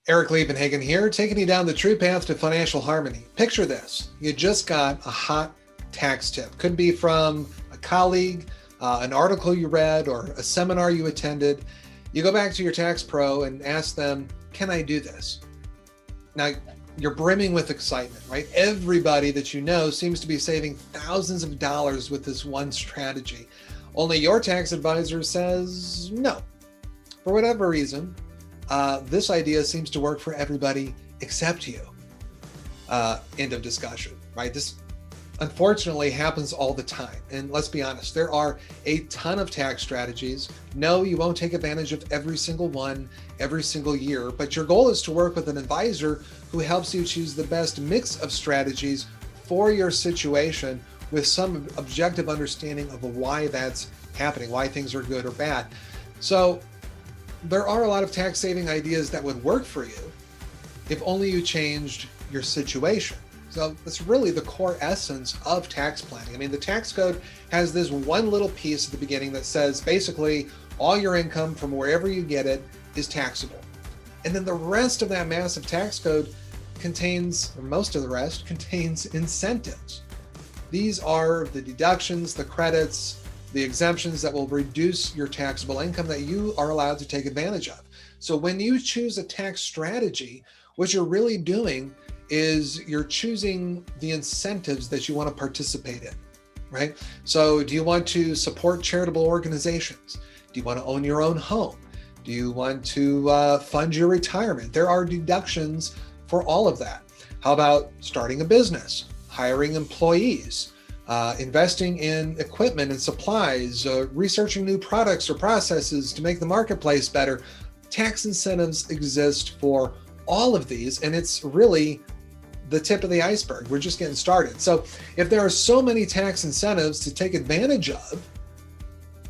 Eric Liebenhagen here, taking you down the true path to financial harmony. Picture this. You just got a hot tax tip. Could be from a colleague, an article you read, or a seminar you attended. You go back to your tax pro and ask them, can I do this? Now, you're brimming with excitement, right? Everybody that you know seems to be saving thousands of dollars with this one strategy. Only your tax advisor says no. For whatever reason, this idea seems to work for everybody except you. End of discussion, right? This unfortunately happens all the time. And let's be honest, there are a ton of tax strategies. No, you won't take advantage of every single one every single year, but your goal is to work with an advisor who helps you choose the best mix of strategies for your situation with some objective understanding of why that's happening, why things are good or bad. So there are a lot of tax saving ideas that would work for you if only you changed your situation. So that's really the core essence of tax planning. I mean, the tax code has this one little piece at the beginning that says basically all your income from wherever you get it is taxable. And then the rest of that massive tax code contains, or most of the rest, contains incentives. These are the deductions, the credits, the exemptions that will reduce your taxable income that you are allowed to take advantage of. So when you choose a tax strategy, what you're really doing is you're choosing the incentives that you want to participate in, right? So do you want to support charitable organizations? Do you want to own your own home? Do you want to fund your retirement? There are deductions for all of that. How about starting a business, hiring employees, investing in equipment and supplies, researching new products or processes to make the marketplace better? Tax incentives exist for all of these, and it's really the tip of the iceberg. We're just getting started. So if there are so many tax incentives to take advantage of,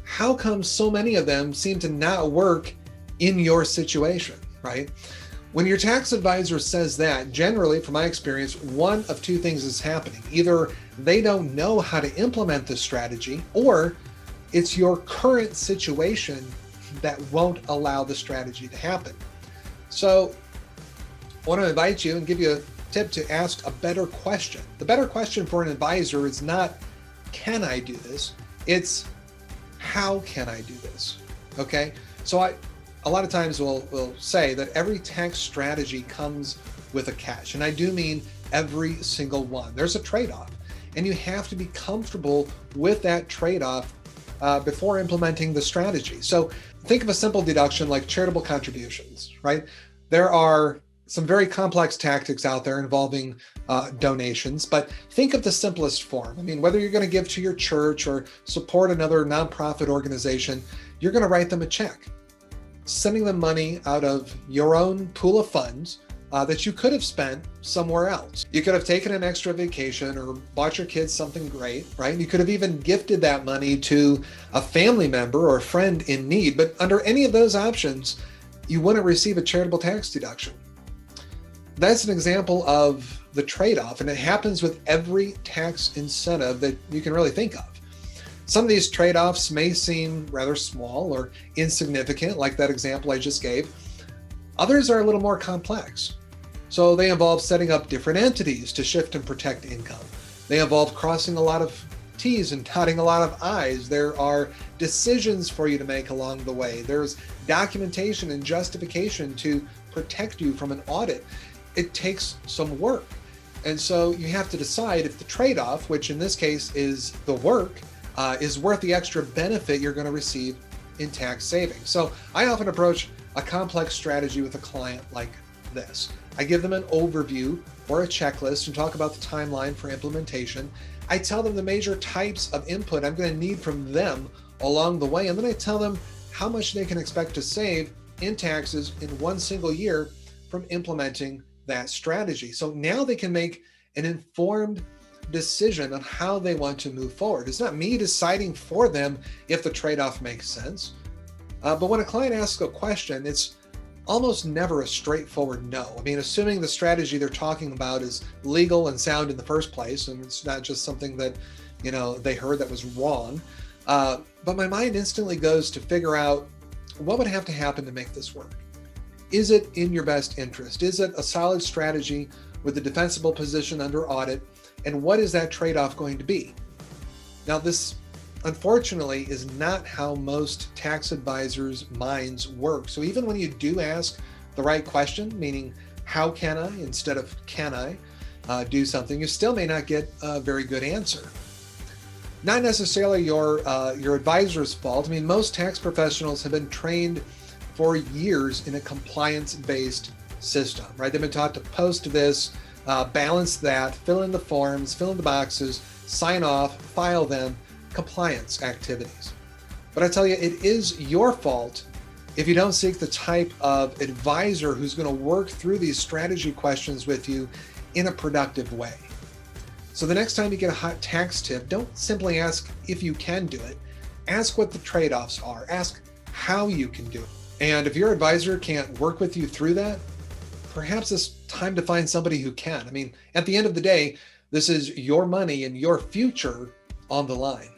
how come so many of them seem to not work in your situation, right? When your tax advisor says that, generally, from my experience, one of two things is happening. Either they don't know how to implement this strategy, or it's your current situation that won't allow the strategy to happen. So I want to invite you and give you a tip to ask a better question. The better question for an advisor is not, can I do this? It's, how can I do this? Okay? So a lot of times we'll say that every tax strategy comes with a catch. And I do mean every single one. There's a trade-off. And you have to be comfortable with that trade-off before implementing the strategy. So think of a simple deduction like charitable contributions, right? There are some very complex tactics out there involving donations, but think of the simplest form. I mean, whether you're going to give to your church or support another nonprofit organization, you're going to write them a check, sending them money out of your own pool of funds that you could have spent somewhere else. You could have taken an extra vacation or bought your kids something great, right? You could have even gifted that money to a family member or a friend in need, but under any of those options, you wouldn't receive a charitable tax deduction. That's an example of the trade-off, and it happens with every tax incentive that you can really think of. Some of these trade-offs may seem rather small or insignificant, like that example I just gave. Others are a little more complex. So they involve setting up different entities to shift and protect income. They involve crossing a lot of T's and dotting a lot of I's. There are decisions for you to make along the way. There's documentation and justification to protect you from an audit. It takes some work. And so you have to decide if the trade-off, which in this case is the work, is worth the extra benefit you're going to receive in tax savings. So I often approach a complex strategy with a client like this. I give them an overview or a checklist and talk about the timeline for implementation. I tell them the major types of input I'm going to need from them along the way, and then I tell them how much they can expect to save in taxes in one single year from implementing that strategy. So now they can make an informed decision on how they want to move forward. It's not me deciding for them if the trade-off makes sense. But when a client asks a question, it's almost never a straightforward no. I mean, assuming the strategy they're talking about is legal and sound in the first place, and it's not just something that, they heard that was wrong. But my mind instantly goes to figure out what would have to happen to make this work. Is it in your best interest? Is it a solid strategy with a defensible position under audit? And what is that trade-off going to be? Now, this unfortunately is not how most tax advisors' minds work. So even when you do ask the right question, meaning how can I instead of can I do something, you still may not get a very good answer. Not necessarily your advisor's fault. I mean, most tax professionals have been trained for years in a compliance-based system, right? They've been taught to post this, balance that, fill in the forms, fill in the boxes, sign off, file them, compliance activities. But I tell you, it is your fault if you don't seek the type of advisor who's going to work through these strategy questions with you in a productive way. So the next time you get a hot tax tip, don't simply ask if you can do it. Ask what the trade-offs are. Ask how you can do it. And if your advisor can't work with you through that, perhaps it's time to find somebody who can. I mean, at the end of the day, this is your money and your future on the line.